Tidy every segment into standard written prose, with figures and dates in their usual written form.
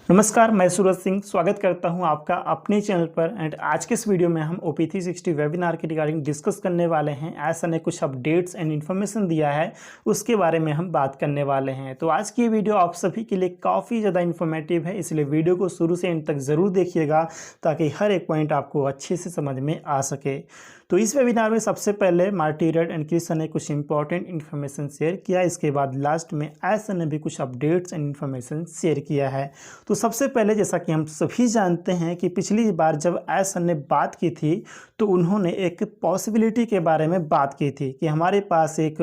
नमस्कार, मैं सूरज सिंह स्वागत करता हूं आपका अपने चैनल पर। एंड आज के इस वीडियो में हम OP360 वेबिनार के रिगार्डिंग डिस्कस करने वाले हैं। ऐसा ने कुछ अपडेट्स एंड इन्फॉर्मेशन दिया है, उसके बारे में हम बात करने वाले हैं। तो आज की ये वीडियो आप सभी के लिए काफ़ी ज़्यादा इन्फॉर्मेटिव है, इसलिए वीडियो को शुरू से एंड तक ज़रूर देखिएगा ताकि हर एक पॉइंट आपको अच्छे से समझ में आ सके। तो इस वेबिनार में सबसे पहले मार्टी रेड एंड क्रिसन ने कुछ इंपॉर्टेंट इन्फॉर्मेशन शेयर किया। इसके बाद लास्ट में ऐसा ने भी कुछ अपडेट्स एंड इन्फॉर्मेशन शेयर किया है। तो सबसे पहले जैसा कि हम सभी जानते हैं कि पिछली बार जब ऐसा ने बात की थी तो उन्होंने एक पॉसिबिलिटी के बारे में बात की थी कि हमारे पास एक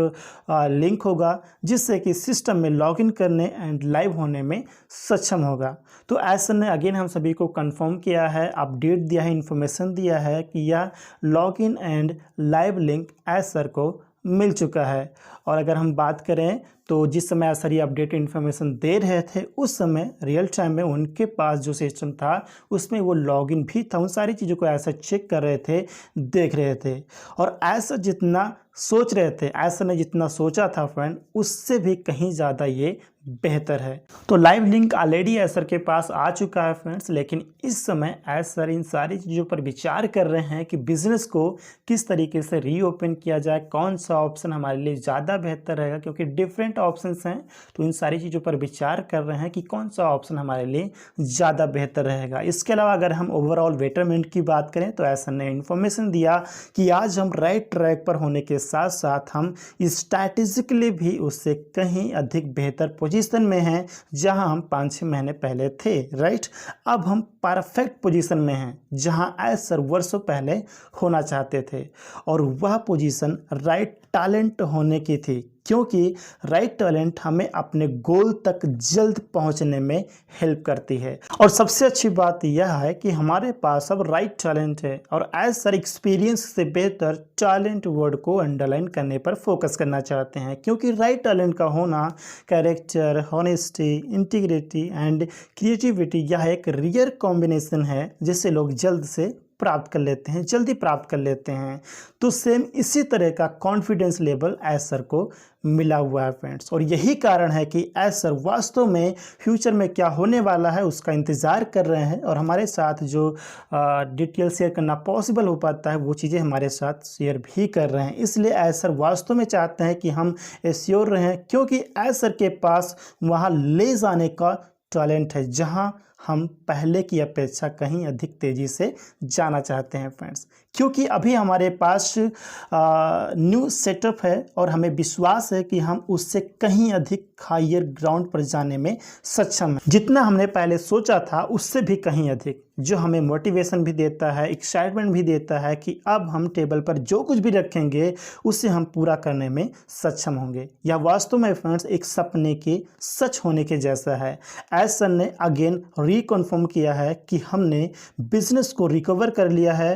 लिंक होगा जिससे कि सिस्टम में लॉगिन करने एंड लाइव होने में सक्षम होगा। तो ऐसा ने अगेन हम सभी को कंफर्म किया है, अपडेट दिया है, इन्फॉर्मेशन दिया है कि यह login and live link Acer को मिल चुका है। और अगर हम बात करें तो जिस समय एसर ये अपडेट इन्फॉर्मेशन दे रहे थे उस समय रियल टाइम में उनके पास जो सिस्टम था उसमें वो लॉगिन भी था, उन सारी चीज़ों को ऐसा चेक कर रहे थे, देख रहे थे। और ऐसा जितना सोच रहे थे, ऐसा ने जितना सोचा था फ्रेंड, उससे भी कहीं ज़्यादा ये बेहतर है। तो लाइव लिंक ऑलरेडी एसर के पास आ चुका है फ्रेंड्स, लेकिन इस समय एसर इन सारी चीज़ों पर विचार कर रहे हैं कि बिजनेस को किस तरीके से रीओपन किया जाए, कौन सा ऑप्शन हमारे लिए ज़्यादा बेहतर रहेगा, क्योंकि डिफरेंट ऑप्शंस हैं। तो इन सारी चीज़ों पर विचार कर रहे हैं कि कौन सा ऑप्शन हमारे लिए ज़्यादा बेहतर रहेगा। इसके अलावा अगर हम ओवरऑल बेटरमेंट की बात करें तो एसर ने इन्फॉर्मेशन दिया कि आज हम राइट ट्रैक पर होने के साथ साथ हम स्ट्रैटेजिकली भी उससे कहीं अधिक बेहतर पोजीशन में हैं जहां हम 5-6 महीने पहले थे। राइट, अब हम परफेक्ट पोजीशन में हैं जहां एसर वर्षों पहले होना चाहते थे, और वह पोजीशन राइट टैलेंट होने की थी, क्योंकि राइट टैलेंट हमें अपने गोल तक जल्द पहुंचने में हेल्प करती है। और सबसे अच्छी बात यह है कि हमारे पास अब राइट टैलेंट है, और एसर एक्सपीरियंस से बेहतर टैलेंट वर्ड को अंडरलाइन करने पर फोकस करना चाहते हैं, क्योंकि राइट टैलेंट का होना character, honesty, integrity and creativity यह एक रियर कॉम्बिनेशन है जिसे लोग जल्द से प्राप्त कर लेते हैं, जल्दी प्राप्त कर लेते हैं। तो सेम इसी तरह का कॉन्फिडेंस लेवल एसर को मिला हुआ है फ्रेंड्स, और यही कारण है कि एसर वास्तव में फ्यूचर में क्या होने वाला है उसका इंतज़ार कर रहे हैं, और हमारे साथ जो डिटेल शेयर करना पॉसिबल हो पाता है वो चीज़ें हमारे साथ शेयर भी कर रहे हैं। इसलिए एसर वास्तव में चाहते हैं कि हम एश्योर रहें, क्योंकि एसर के पास वहाँ ले जाने का टैलेंट है जहाँ हम पहले की अपेक्षा कहीं अधिक तेज़ी से जाना चाहते हैं फ्रेंड्स, क्योंकि अभी हमारे पास न्यू सेटअप है और हमें विश्वास है कि हम उससे कहीं अधिक हायर ग्राउंड पर जाने में सक्षम हैं। जितना हमने पहले सोचा था उससे भी कहीं अधिक, जो हमें मोटिवेशन भी देता है, एक्साइटमेंट भी देता है कि अब हम टेबल पर जो कुछ भी रखेंगे उसे हम पूरा करने में सक्षम होंगे। यह वास्तव में फ्रेंड्स एक सपने के सच होने के जैसा है। एसर ने अगेन रिकन्फर्म किया है कि हमने बिजनेस को रिकवर कर लिया है।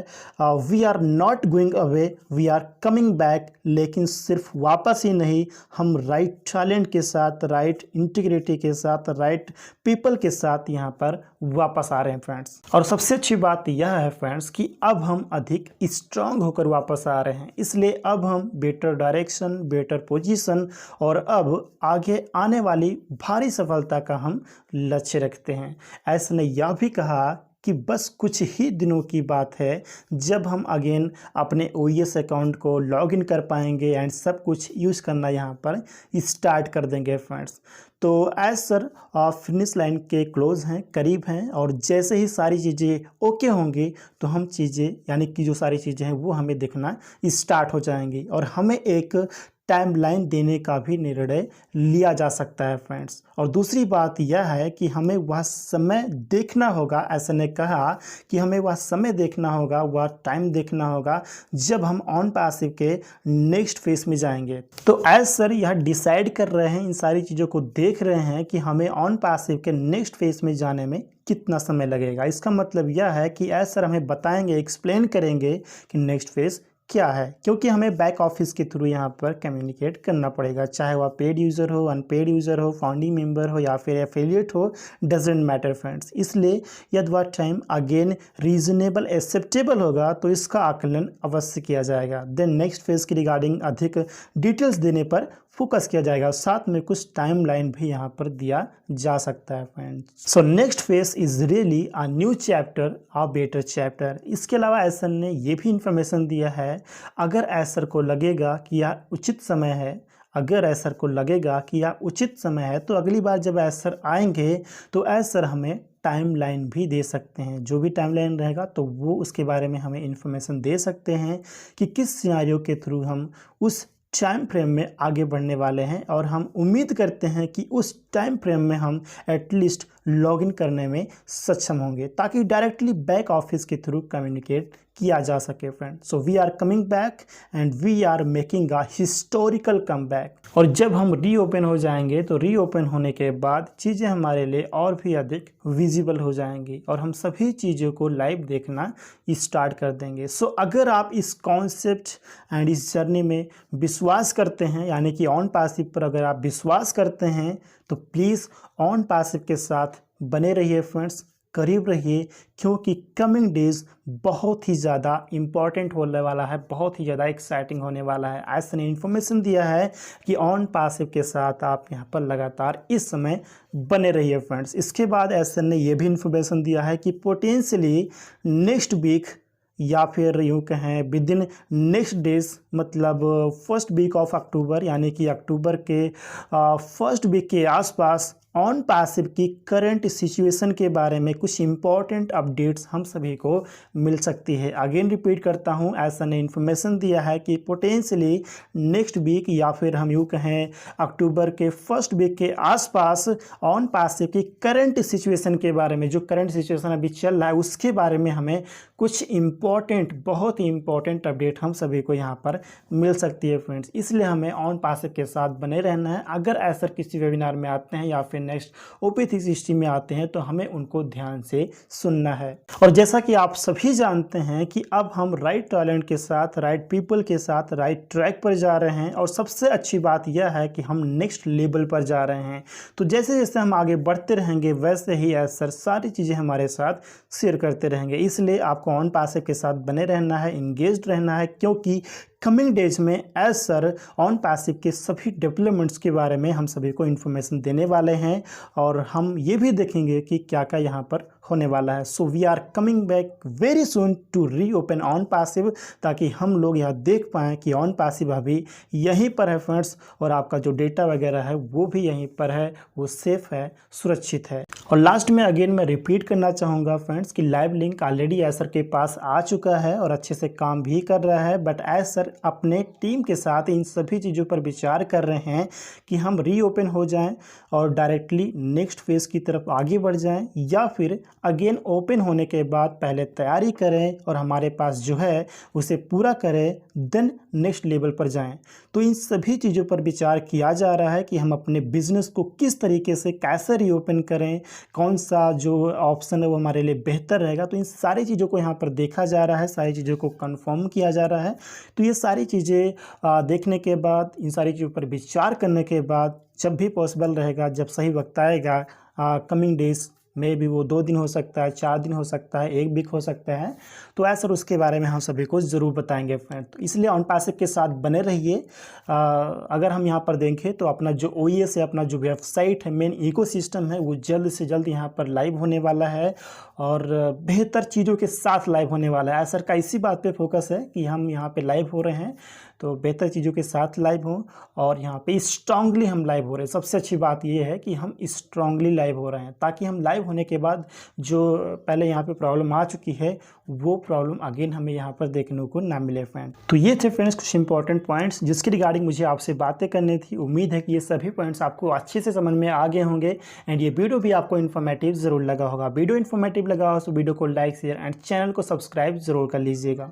We are not going away, we are coming back. लेकिन सिर्फ वापस ही नहीं, हम राइट टैलेंट के साथ, राइट इंटीग्रिटी के साथ, राइट पीपल के साथ यहाँ पर वापस आ रहे हैं फ्रेंड्स। और सबसे अच्छी बात यह है फ्रेंड्स कि अब हम अधिक स्ट्रांग होकर वापस आ रहे हैं, इसलिए अब हम बेटर डायरेक्शन, बेटर पोजीशन और अब आगे आने वाली भारी सफलता का हम लक्ष्य रखते हैं। ऐसा ने यह भी कहा कि बस कुछ ही दिनों की बात है जब हम अगेन अपने OES अकाउंट को लॉगिन कर पाएंगे एंड सब कुछ यूज़ करना यहाँ पर स्टार्ट कर देंगे फ्रेंड्स। तो एसर फिनिश लाइन के क्लोज हैं, करीब हैं, और जैसे ही सारी चीज़ें ओके होंगी तो हम चीज़ें यानी कि जो सारी चीज़ें हैं वो हमें दिखना स्टार्ट हो जाएंगी, और हमें एक टाइमलाइन देने का भी निर्णय लिया जा सकता है फ्रेंड्स। और दूसरी बात यह है कि हमें वह समय देखना होगा, ऐसा ने कहा कि हमें वह समय देखना होगा, वह टाइम देखना होगा जब हम ऑन पैसिव के नेक्स्ट फेज में जाएंगे। तो एसर यह डिसाइड कर रहे हैं, इन सारी चीज़ों को देख रहे हैं कि हमें ऑन पैसिव के नेक्स्ट फेज में जाने में कितना समय लगेगा। इसका मतलब यह है कि एसर हमें बताएंगे, एक्सप्लेन करेंगे कि नेक्स्ट फेज क्या है, क्योंकि हमें बैक ऑफिस के थ्रू यहाँ पर कम्युनिकेट करना पड़ेगा, चाहे वह पेड यूज़र हो, अनपेड यूज़र हो, फाउंडिंग मेंबर हो या फिर एफिलिएट हो, डजेंट मैटर फ्रेंड्स। इसलिए यदि वह टाइम अगेन रीजनेबल एक्सेप्टेबल होगा तो इसका आकलन अवश्य किया जाएगा। देन नेक्स्ट फेज़ की रिगार्डिंग अधिक डिटेल्स देने पर फोकस किया जाएगा। साथ में कुछ टाइमलाइन भी यहाँ पर दिया जा सकता है friends. So next phase is really a new chapter, a better chapter. इसके अलावा एसर ने ये भी इंफॉर्मेशन दिया है, अगर एसर को लगेगा कि यह उचित समय है, अगर एसर को लगेगा कि यह उचित समय है, तो अगली बार जब एसर आएंगे तो एसर हमें टाइमलाइन भी दे सकते हैं। जो भी टाइमलाइन रहेगा तो वो उसके बारे में हमें इंफॉर्मेशन दे सकते हैं कि किस सिनेरियो के थ्रू हम उस टाइम फ्रेम में आगे बढ़ने वाले हैं, और हम उम्मीद करते हैं कि उस टाइम फ्रेम में हम एटलीस्ट लॉगिन करने में सक्षम होंगे, ताकि डायरेक्टली बैक ऑफिस के थ्रू कम्युनिकेट किया जा सके friends. So we are coming back and we are making a historical comeback. और जब हम रीओपन हो जाएंगे तो रीओपन होने के बाद चीज़ें हमारे लिए और भी अधिक विजिबल हो जाएंगी और हम सभी चीज़ों को लाइव देखना स्टार्ट कर देंगे। सो अगर आप इस कॉन्सेप्ट एंड इस जर्नी में विश्वास करते हैं, यानी कि ऑन पैसिव पर अगर आप विश्वास करते हैं, तो प्लीज़ ऑन पैसिव के साथ बने रहिए फ्रेंड्स, करीब रहिए, क्योंकि कमिंग डेज बहुत ही ज़्यादा इम्पॉर्टेंट होने वाला है, बहुत ही ज़्यादा एक्साइटिंग होने वाला है। ऐसा ने इन्फॉर्मेशन दिया है कि ऑन पैसिव के साथ आप यहाँ पर लगातार इस समय बने रहिए फ्रेंड्स। इसके बाद ऐसा ने ये भी इन्फॉर्मेशन दिया है कि पोटेंशियली नेक्स्ट वीक या फिर यूँ कहें विद इन नेक्स्ट डेज, मतलब फर्स्ट वीक ऑफ अक्टूबर, यानी कि अक्टूबर के फर्स्ट वीक के आसपास ऑन पैसिव की करंट सिचुएशन के बारे में कुछ इम्पॉर्टेंट अपडेट्स हम सभी को मिल सकती है। अगेन रिपीट करता हूँ, ऐसा ने इन्फॉर्मेशन दिया है कि पोटेंशियली नेक्स्ट वीक या फिर हम यूँ कहें अक्टूबर के फर्स्ट वीक के आसपास ऑन पैसिव की करंट सिचुएशन के बारे में, जो करंट सिचुएशन अभी चल रहा है उसके बारे में हमें कुछ इम्पॉर्टेंट, बहुत ही इम्पॉर्टेंट अपडेट हम सभी को यहाँ पर मिल सकती है फ्रेंड्स। इसलिए हमें ऑन पैसिव के साथ बने रहना है। अगर ऐसा किसी वेबिनार में आते हैं या फिर नेक्स्ट OP360 में आते हैं तो हमें उनको ध्यान से सुनना है। और जैसा कि आप सभी जानते हैं कि अब हम राइट टैलेंट के साथ, राइट पीपल के साथ राइट ट्रैक पर जा रहे हैं, और सबसे अच्छी बात यह है कि हम नेक्स्ट लेवल पर जा रहे हैं। तो जैसे जैसे हम आगे बढ़ते रहेंगे वैसे ही एसर सारी चीज़ें हमारे साथ शेयर करते रहेंगे। इसलिए आपको ऑन पैसिव के साथ बने रहना है, इंगेज्ड रहना है, क्योंकि कमिंग डेज में एसर ऑन पैसिव के सभी डेवलपमेंट्स के बारे में हम सभी को इन्फॉर्मेशन देने वाले हैं, और हम ये भी देखेंगे कि क्या क्या यहाँ पर होने वाला है। So we are coming back very soon to reopen on passive, ताकि हम लोग यह देख पाएँ कि ऑन पैसिव अभी यहीं पर है फ्रेंड्स, और आपका जो डेटा वगैरह है वो भी यहीं पर है, वो सेफ है, सुरक्षित है। और लास्ट में अगेन मैं रिपीट करना चाहूँगा फ्रेंड्स कि लाइव लिंक ऑलरेडी एसर के पास आ चुका है और अच्छे से काम भी कर रहा है, बट एसर अपने टीम के साथ इन सभी चीज़ों पर विचार कर रहे हैं कि हम रीओपन हो जाएं और डायरेक्टली नेक्स्ट फेज़ की तरफ आगे बढ़ जाएं, या फिर अगेन ओपन होने के बाद पहले तैयारी करें और हमारे पास जो है उसे पूरा करें, देन नेक्स्ट लेवल पर जाएं। तो इन सभी चीज़ों पर विचार किया जा रहा है कि हम अपने बिजनेस को किस तरीके से कैसे रीओपन करें, कौन सा जो ऑप्शन है वो हमारे लिए बेहतर रहेगा। तो इन सारी चीज़ों को यहाँ पर देखा जा रहा है, सारी चीज़ों को कंफर्म किया जा रहा है। तो ये सारी चीज़ें देखने के बाद, इन सारी चीज़ों पर विचार करने के बाद, जब भी पॉसिबल रहेगा, जब सही वक्त आएगा, कमिंग डेज में भी वो 2 दिन हो सकता है, 4 दिन हो सकता है, 1 वीक हो सकता है, तो ऐसा उसके बारे में हम सभी को ज़रूर बताएंगे फ्रेंड। तो इसलिए ऑन पैसिव के साथ बने रहिए। अगर हम यहाँ पर देखें तो अपना जो OES है, अपना जो वेबसाइट है, मेन इकोसिस्टम है, वो जल्द से जल्द यहाँ पर लाइव होने वाला है और बेहतर चीज़ों के साथ लाइव होने वाला है। एसर का इसी बात पे फोकस है कि हम यहाँ पे लाइव हो रहे हैं तो बेहतर चीज़ों के साथ लाइव हों, और यहाँ पे स्ट्रांगली हम लाइव हो रहे हैं। सबसे अच्छी बात ये है कि हम स्ट्रांगली लाइव हो रहे हैं, ताकि हम लाइव होने के बाद जो पहले यहाँ पे प्रॉब्लम आ चुकी है वो प्रॉब्लम अगेन हमें यहाँ पर देखने को ना मिले फ्रेंड। तो ये थे फ्रेंड्स कुछ इंपॉर्टेंट पॉइंट्स जिसकी रिगार्डिंग मुझे आपसे बातें करनी थी। उम्मीद है कि ये सभी पॉइंट्स आपको अच्छे से समझ में आ गए होंगे एंड ये वीडियो भी आपको इन्फॉर्मेटिव ज़रूर लगा होगा। वीडियो इन्फॉर्मेटिव लगा हो तो वीडियो को लाइक, शेयर एंड चैनल को सब्सक्राइब ज़रूर कर लीजिएगा।